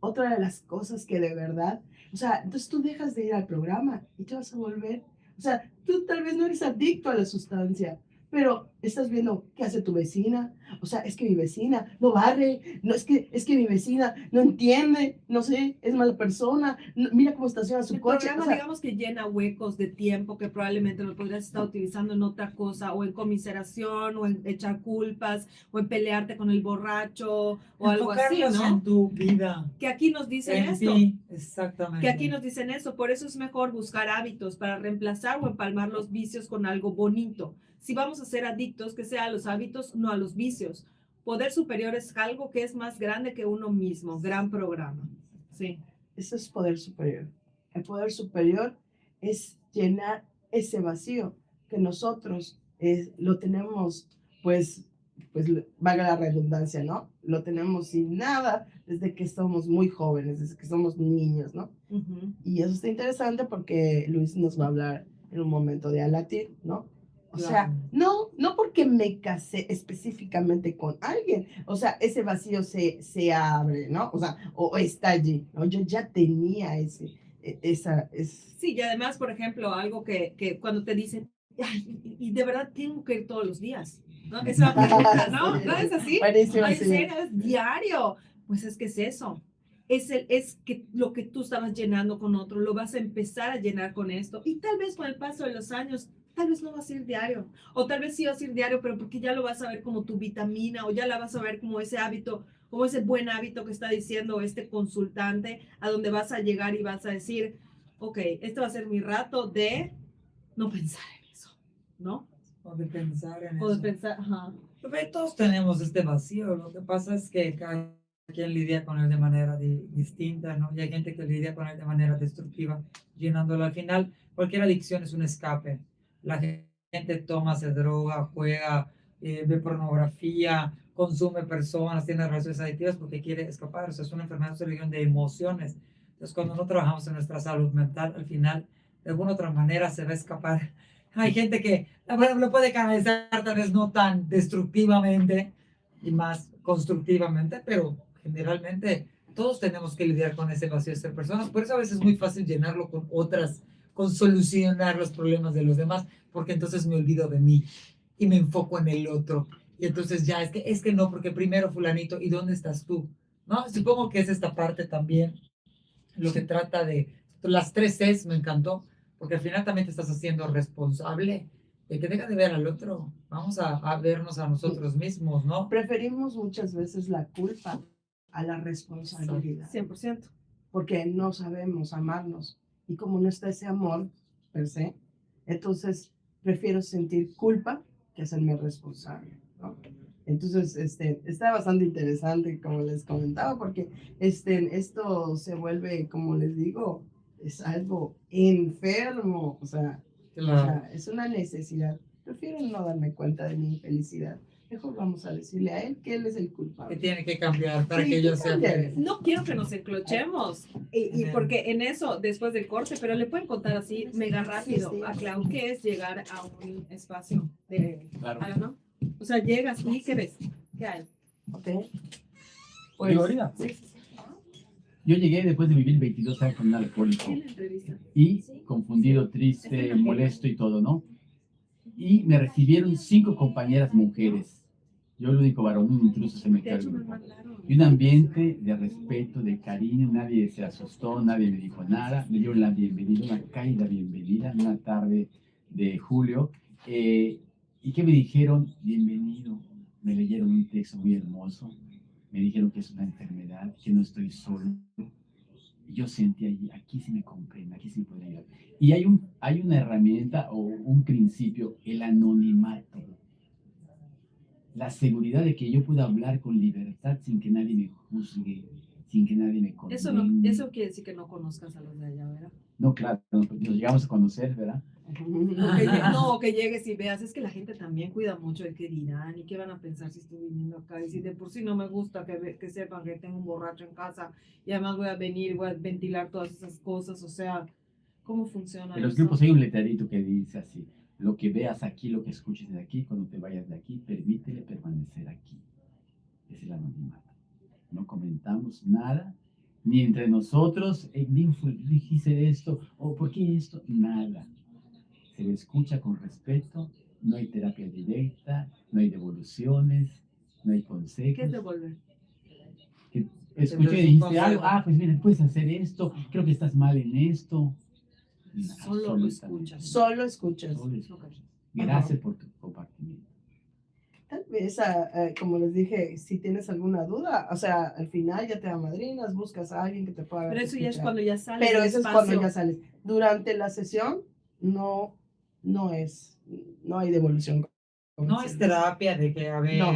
otra de las cosas que de verdad, o sea, entonces tú dejas de ir al programa y te vas a volver, o sea, tú tal vez no eres adicto a la sustancia, pero estás viendo qué hace tu vecina, o sea, es que mi vecina no barre, no, es que mi vecina no entiende, no sé, es mala persona, mira cómo estaciona su El coche. programa, O sea, digamos que llena huecos de tiempo que probablemente lo podrías estar utilizando en otra cosa, o en conmiseración, o en echar culpas, o en pelearte con el borracho, o algo así, Enfocarlos ¿no? en tu vida, Que aquí nos dicen en esto. ti, exactamente. Que aquí nos dicen eso, por eso es mejor buscar hábitos para reemplazar o empalmar los vicios con algo bonito. Si vamos a ser adictos, que sea a los hábitos, no a los vicios. Poder superior es algo que es más grande que uno mismo. Gran programa. Sí. eso es poder superior. El poder superior es llenar ese vacío que nosotros lo tenemos, pues valga la redundancia, ¿no? Lo tenemos sin nada desde que somos muy jóvenes, desde que somos niños, ¿no? Uh-huh. Y eso está interesante porque Luis nos va a hablar en un momento de Alatir, ¿no? O Claro. sea, no porque me casé específicamente con alguien, o sea, ese vacío se abre, ¿no? O sea, o está allí, ¿no? Yo ya tenía esa. Sí, y además, por ejemplo, algo que cuando te dicen, ay, y de verdad tengo que ir todos los días, ¿no? Esa pregunta, ¿no? Sí. ¿No es así? Buenísimo, Ay, sí. ¿en serio? ¿Es diario? Pues es que es eso. Es que lo que tú estabas llenando con otro, lo vas a empezar a llenar con esto. Y tal vez con el paso de los años, tal vez no vas a ir diario. O tal vez sí vas a ir diario, pero porque ya lo vas a ver como tu vitamina, o ya la vas a ver como ese hábito, como ese buen hábito que está diciendo este consultante, a donde vas a llegar y vas a decir, ok, este va a ser mi rato de no pensar en eso, ¿no? O de pensar en O de eso. pensar, ajá. Pero todos tenemos este vacío, lo que pasa es que cada quien lidia con él de manera distinta, ¿no? Y hay gente que lidia con él de manera destructiva, llenándolo. Al final, cualquier adicción es un escape. La gente toma, se droga, juega, ve pornografía, consume personas, tiene relaciones adictivas porque quiere escapar. O sea, es una enfermedad de emociones. Entonces, cuando no trabajamos en nuestra salud mental, al final, de alguna otra manera, se va a escapar. Hay gente que lo puede canalizar, tal vez no tan destructivamente y más constructivamente, pero generalmente todos tenemos que lidiar con ese vacío de ser personas. Por eso a veces es muy fácil llenarlo con otras, con solucionar los problemas de los demás, porque entonces me olvido de mí y me enfoco en el otro. Y entonces ya, es que no, porque primero fulanito, ¿y dónde estás tú? ¿No? Supongo que es esta parte también lo que trata de las 3 Cs, me encantó, porque al final también te estás haciendo responsable de que deja de ver al otro. Vamos a vernos a nosotros mismos, ¿no? Preferimos muchas veces la culpa a la responsabilidad, 100%. porque no sabemos amarnos. Y como no está ese amor per se, entonces prefiero sentir culpa que hacerme responsable, ¿no? Entonces, está bastante interesante, como les comentaba, porque esto se vuelve, como les digo, es algo enfermo, o sea, Claro. es una necesidad. Prefiero no darme cuenta de mi infelicidad. Mejor vamos a decirle a él que él es el Que culpable. tiene que cambiar para Sí, que que yo sea cambie. feliz. No quiero que nos enclochemos. Y porque en eso, después del corte, pero le pueden contar así mega rápido a Clau qué es llegar a un espacio de Claro. ¿no? O sea, llegas y ¿qué ves? ¿Qué hay? ¿Ok? Pues, ahorita. Yo llegué después de vivir 22 años con un alcohólico En la entrevista. y confundido, triste, molesto y todo, ¿no? Y me recibieron 5 compañeras mujeres. Yo el único varón, un intruso se me De hecho, me cargó. mandaron. Y un ambiente de respeto, de cariño, nadie se asustó, nadie me dijo nada, me dieron la bienvenida, una cálida bienvenida, una tarde de julio. ¿Y qué me dijeron? Bienvenido. Me leyeron un texto muy hermoso, me dijeron que es una enfermedad, que no estoy solo. Y yo sentí allí, aquí sí me comprende, aquí sí me puede ayudar. Y hay una herramienta o un principio, el anonimato. La seguridad de que yo pueda hablar con libertad sin que nadie me juzgue, sin que nadie me condene. Eso quiere decir que no conozcas a los de allá, ¿verdad? No, claro, nos llegamos a conocer, ¿verdad? O que llegues y veas, es que la gente también cuida mucho de qué dirán y qué van a pensar si estoy viniendo acá. Y si de por sí no me gusta que sepan que tengo un borracho en casa y además voy a venir, voy a ventilar todas esas cosas, o sea, ¿cómo funciona En los eso? grupos hay un letrerito que dice así: lo que veas aquí, lo que escuches de aquí, cuando te vayas de aquí, permítele permanecer aquí. Es el anonimato. No comentamos nada, ni entre nosotros, dijiste esto, o por qué esto, nada. Se le escucha con respeto, no hay terapia directa, no hay devoluciones, no hay consejos. ¿Qué es devolver? Que escuché y dijiste algo, pues mira, puedes hacer esto, creo que estás mal en esto. Solo lo escuchas. Solo escuchas. Solo escuchas. Gracias por tu compartimiento. Tal vez, como les dije, si tienes alguna duda, o sea, al final ya te amadrinas, buscas a alguien que te pueda Pero eso ya es escuchar. cuando ya sales Pero del eso es espacio. cuando ya sales. Durante la sesión no hay devolución. No es terapia de que, a ver, No.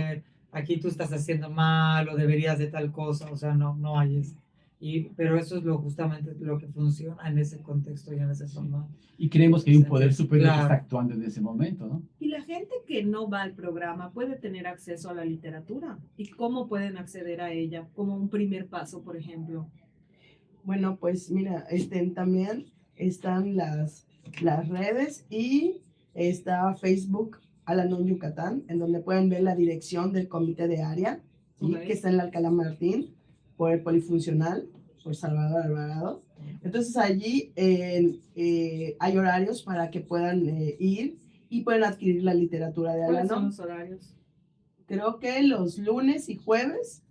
aquí tú estás haciendo mal o deberías de tal cosa, o sea, no hay eso. Pero eso es justamente lo que funciona en ese contexto y en ese formato. Y creemos que hay un Sí, poder superior que claro. está actuando en ese momento, ¿no? Y la gente que no va al programa puede tener acceso a la literatura. ¿Y cómo pueden acceder a ella? Como un primer paso, por ejemplo. Bueno, pues mira, también están las redes y está Facebook Al-Anon Yucatán, en donde pueden ver la dirección del comité de área, ¿sí? Ok. Que está en la Alcalá Martín, por el Polifuncional, por Salvador Alvarado. Entonces allí hay horarios para que puedan ir y pueden adquirir la literatura de ¿Cuáles son Al-Anon. los horarios? Creo que los lunes y jueves,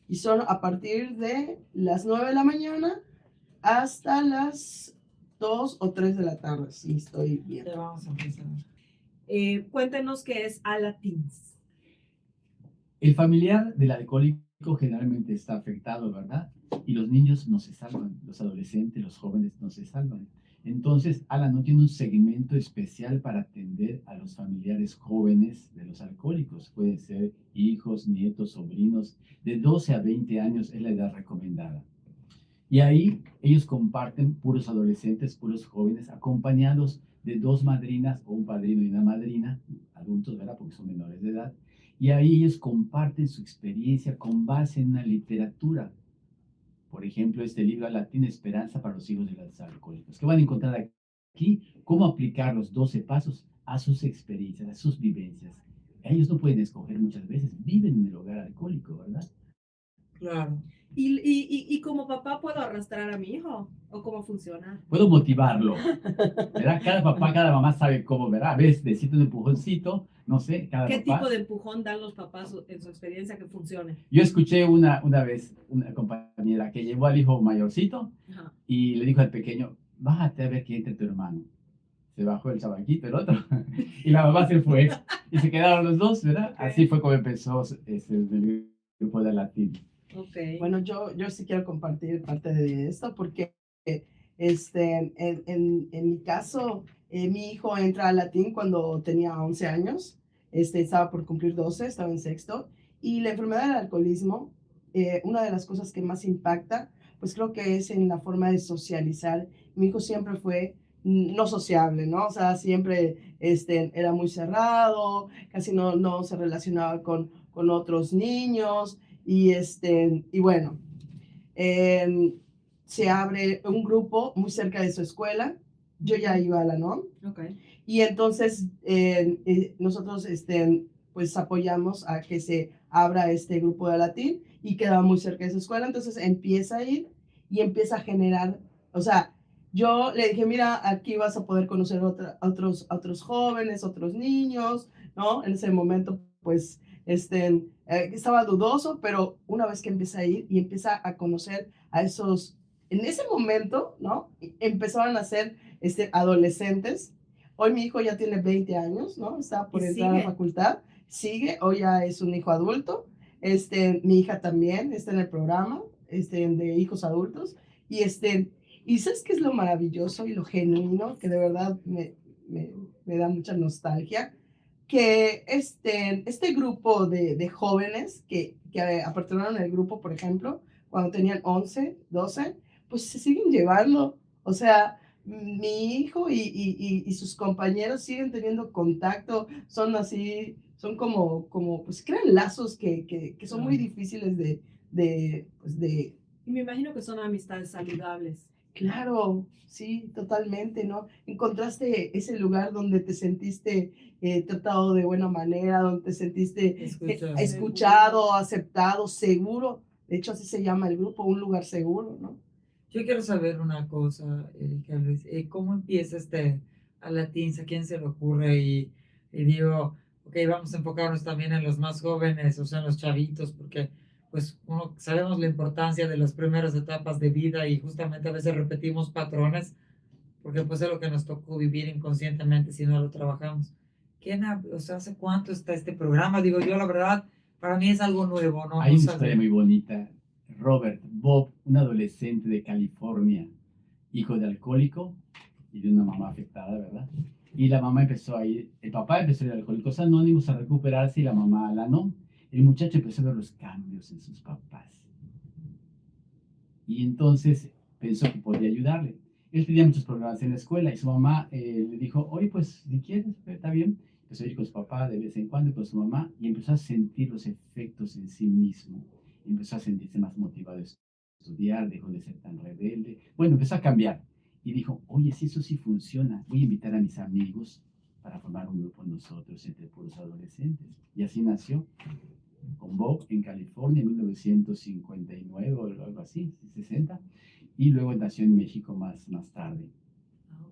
y son a partir de las 9 de la mañana hasta las 2 o 3 de la tarde, si estoy bien. Ya vamos a empezar. Cuéntenos qué es Alatins. El familiar del alcohólico generalmente está afectado, ¿verdad? Y los niños no se salvan, los adolescentes, los jóvenes no se salvan. Entonces, Al-Anon tiene un segmento especial para atender a los familiares jóvenes de los alcohólicos. Pueden ser hijos, nietos, sobrinos. De 12 a 20 años es la edad recomendada. Y ahí ellos comparten, puros adolescentes, puros jóvenes, acompañados de 2 madrinas o un padrino y una madrina, adultos, ¿verdad? Porque son menores de edad. Y ahí ellos comparten su experiencia con base en una literatura. Por ejemplo, este libro latín, Esperanza para los hijos de los alcohólicos, que van a encontrar aquí cómo aplicar los 12 pasos a sus experiencias, a sus vivencias. Ellos no pueden escoger muchas veces, viven en el hogar alcohólico, ¿verdad? Claro. Y como papá puedo arrastrar a mi hijo, ¿o cómo funciona? Puedo motivarlo, ¿verdad? Cada papá, cada mamá sabe cómo, ¿verdad? A veces necesita un empujoncito, no sé, cada ¿Qué papá. tipo de empujón dan los papás en su experiencia que funcione? Yo escuché una vez una compañera que llevó al hijo mayorcito Ajá. y le dijo al pequeño, bájate a ver que entre tu hermano. Se bajó el chavaquito, el otro, y la mamá se fue. Y se quedaron los dos, ¿verdad? Ok. Así fue como empezó el grupo de latín. Ok. Bueno, yo sí quiero compartir parte de esto porque en mi caso, mi hijo entra al latín cuando tenía 11 años, estaba por cumplir 12, estaba en sexto, y la enfermedad del alcoholismo, una de las cosas que más impacta, pues creo que es en la forma de socializar. Mi hijo siempre fue no sociable, ¿no? O sea, siempre era muy cerrado, casi no se relacionaba con otros niños, y bueno, eh, se abre un grupo muy cerca de su escuela. Yo ya iba a la NOM. Ok. Y entonces nosotros pues apoyamos a que se abra este grupo de latín y quedaba muy cerca de su escuela. Entonces empieza a ir y empieza a generar, o sea, yo le dije, mira, aquí vas a poder conocer otros jóvenes, otros niños, ¿no? En ese momento, pues, estaba dudoso, pero una vez que empieza a ir y empieza a conocer a esos, en ese momento, ¿no? Empezaron a ser adolescentes. Hoy mi hijo ya tiene 20 años, ¿no? Está por ¿Y entrar a la sigue? facultad, sigue, hoy ya es un hijo adulto. Mi hija también está en el programa de hijos adultos. Y ¿sabes qué es lo maravilloso y lo genuino? Que de verdad me da mucha nostalgia. Que este grupo de jóvenes que apartaron el grupo, por ejemplo, cuando tenían 11, 12, pues se siguen llevando. O sea, mi hijo y sus compañeros siguen teniendo contacto, son así, son como pues crean lazos que son muy difíciles pues de, Y me imagino que son amistades saludables. claro, sí, totalmente, ¿no? Encontraste ese lugar donde te sentiste tratado de buena manera, donde te sentiste Escucha. escuchado, aceptado, seguro. De hecho, así se llama el grupo, un lugar seguro, ¿no? Yo quiero saber una cosa, Erika Luis. ¿Cómo empieza a latín? ¿A quién se le ocurre? Y digo, ok, vamos a enfocarnos también en los más jóvenes, o sea, en los chavitos, porque pues sabemos la importancia de las primeras etapas de vida y justamente a veces repetimos patrones, porque pues es lo que nos tocó vivir inconscientemente si no lo trabajamos. O sea, ¿hace cuánto está este programa? Digo, yo la verdad, para mí es algo nuevo, ¿no? Hay No una historia sabía. muy bonita. Robert Bob, un adolescente de California, hijo de alcohólico y de una mamá afectada, ¿verdad? Y la mamá empezó a ir, el papá empezó a ir a Alcohólicos Anónimos a recuperarse y la mamá a la no. El muchacho empezó a ver los cambios en sus papás. Y entonces pensó que podía ayudarle. Él tenía muchos problemas en la escuela y su mamá le dijo, oye, pues si quieres, está bien. Empezó a ir con su papá de vez en cuando, con su mamá, y empezó a sentir los efectos en sí mismo. Empezó a sentirse más motivado a estudiar, dejó de ser tan rebelde. Bueno, empezó a cambiar. Y dijo, oye, si eso sí funciona, voy a invitar a mis amigos para formar un grupo nosotros entre puros adolescentes. Y así nació con Bob en California en 1959 o algo así, 60, y luego nació en México más tarde,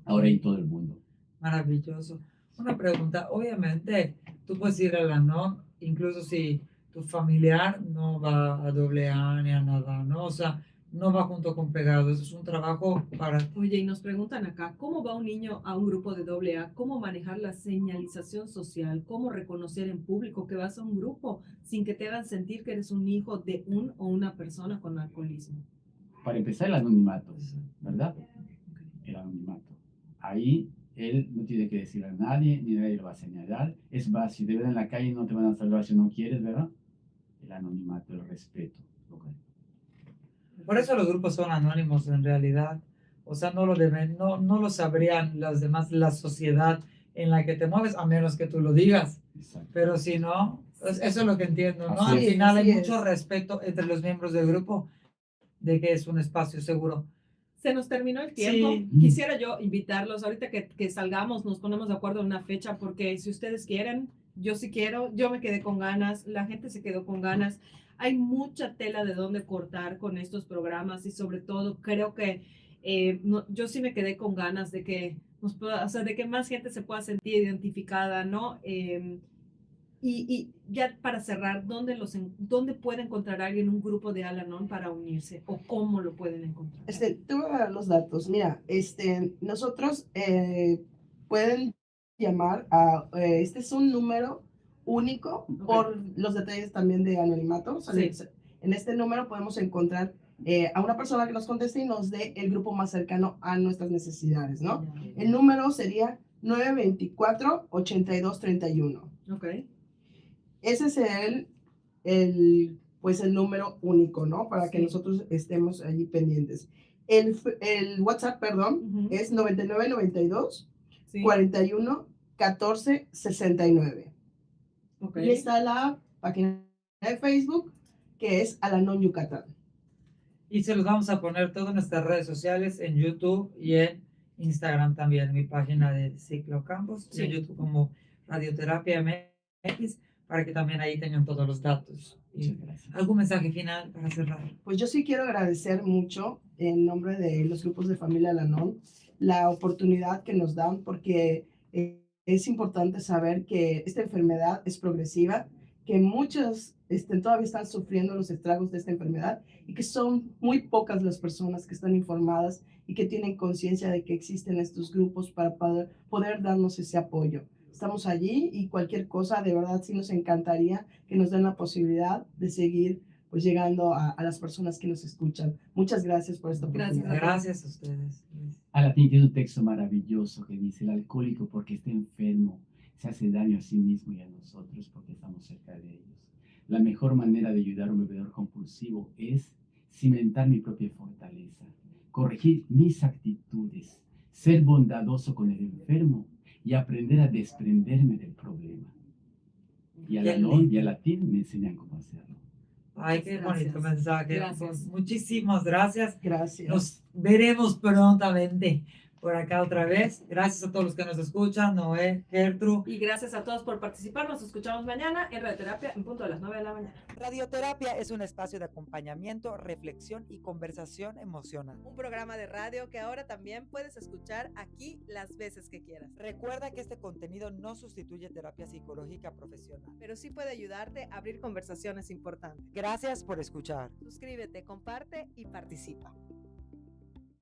ahora en todo el mundo. Maravilloso. Una pregunta, obviamente tú puedes ir a la NOM, incluso si tu familiar no va a AA ni a nada, ¿no? O sea, no va junto con pegado, eso es un trabajo para... Oye, y nos preguntan acá, ¿cómo va un niño a un grupo de AA? ¿Cómo manejar la señalización social? ¿Cómo reconocer en público que vas a un grupo sin que te hagan sentir que eres un hijo de un o una persona con alcoholismo? Para empezar, el anonimato, ¿verdad? El anonimato. Ahí él no tiene que decir a nadie, ni nadie lo va a señalar. Es más, si te ven en la calle no te van a saludar si no quieres, ¿verdad? El anonimato, el respeto. Okay. Por eso los grupos son anónimos en realidad. O sea, no lo sabrían la sociedad en la que te mueves, a menos que tú lo digas. Exacto. Pero si no, Eso es lo que entiendo, ¿no? Así Al es. final hay Así mucho es. respeto entre los miembros del grupo de que es un espacio seguro. Se nos terminó el tiempo. Sí. Quisiera yo invitarlos, ahorita que salgamos, nos ponemos de acuerdo en una fecha, porque si ustedes quieren, yo sí quiero, yo me quedé con ganas, la gente se quedó con ganas. Hay mucha tela de dónde cortar con estos programas y sobre todo creo que yo sí me quedé con ganas de que, o sea, de que más gente se pueda sentir identificada, ¿no? Y ya para cerrar, ¿dónde puede encontrar a alguien un grupo de Al-Anon para unirse? ¿O cómo lo pueden encontrar? Te voy a dar los datos. Mira, nosotros pueden llamar este es un número único por los detalles también de anonimato. O sea, Sí. en este número podemos encontrar a una persona que nos conteste y nos dé el grupo más cercano a nuestras necesidades, ¿no? El número sería 924-8231. Ok. Ese es pues el número único, ¿no? Para que Sí. nosotros estemos allí pendientes. El WhatsApp, perdón, Ujú. es 9992 Sí. 41 14 69. Ok. Y está la página de Facebook, que es Al-Anon Yucatán. Y se los vamos a poner todas nuestras redes sociales en YouTube y en Instagram también, en mi página de Ciclo Campus, y en Sí. YouTube como Radioterapia MX, para que también ahí tengan todos los datos. Y Muchas gracias. ¿algún mensaje final para cerrar? Pues yo sí quiero agradecer mucho en nombre de los grupos de familia Al-Anon la oportunidad que nos dan, porque es importante saber que esta enfermedad es progresiva, que muchos todavía están sufriendo los estragos de esta enfermedad y que son muy pocas las personas que están informadas y que tienen conciencia de que existen estos grupos para poder darnos ese apoyo. Estamos allí y cualquier cosa, de verdad sí nos encantaría que nos den la posibilidad de seguir pues llegando a las personas que nos escuchan. Muchas gracias por esta oportunidad. Gracias a ustedes. Alatín tiene un texto maravilloso que dice: el alcohólico porque está enfermo se hace daño a sí mismo y a nosotros porque estamos cerca de ellos. La mejor manera de ayudar a un bebedor compulsivo es cimentar mi propia fortaleza, corregir mis actitudes, ser bondadoso con el enfermo y aprender a desprenderme del problema. Y Qué Al-Anon y lindo. Alatín me enseñan cómo hacerlo. Ay, qué bonito Gracias. mensaje. Gracias. Pues, muchísimas gracias. Gracias. Nos veremos prontamente por acá otra vez. Gracias a todos los que nos escuchan, Noé, Gertrude. Y gracias a todos por participar. Nos escuchamos mañana en Radioterapia en punto de las 9 de la mañana. Radioterapia es un espacio de acompañamiento, reflexión y conversación emocional. Un programa de radio que ahora también puedes escuchar aquí las veces que quieras. Recuerda que este contenido no sustituye terapia psicológica profesional. Pero sí puede ayudarte a abrir conversaciones importantes. Gracias por escuchar. Suscríbete, comparte y participa.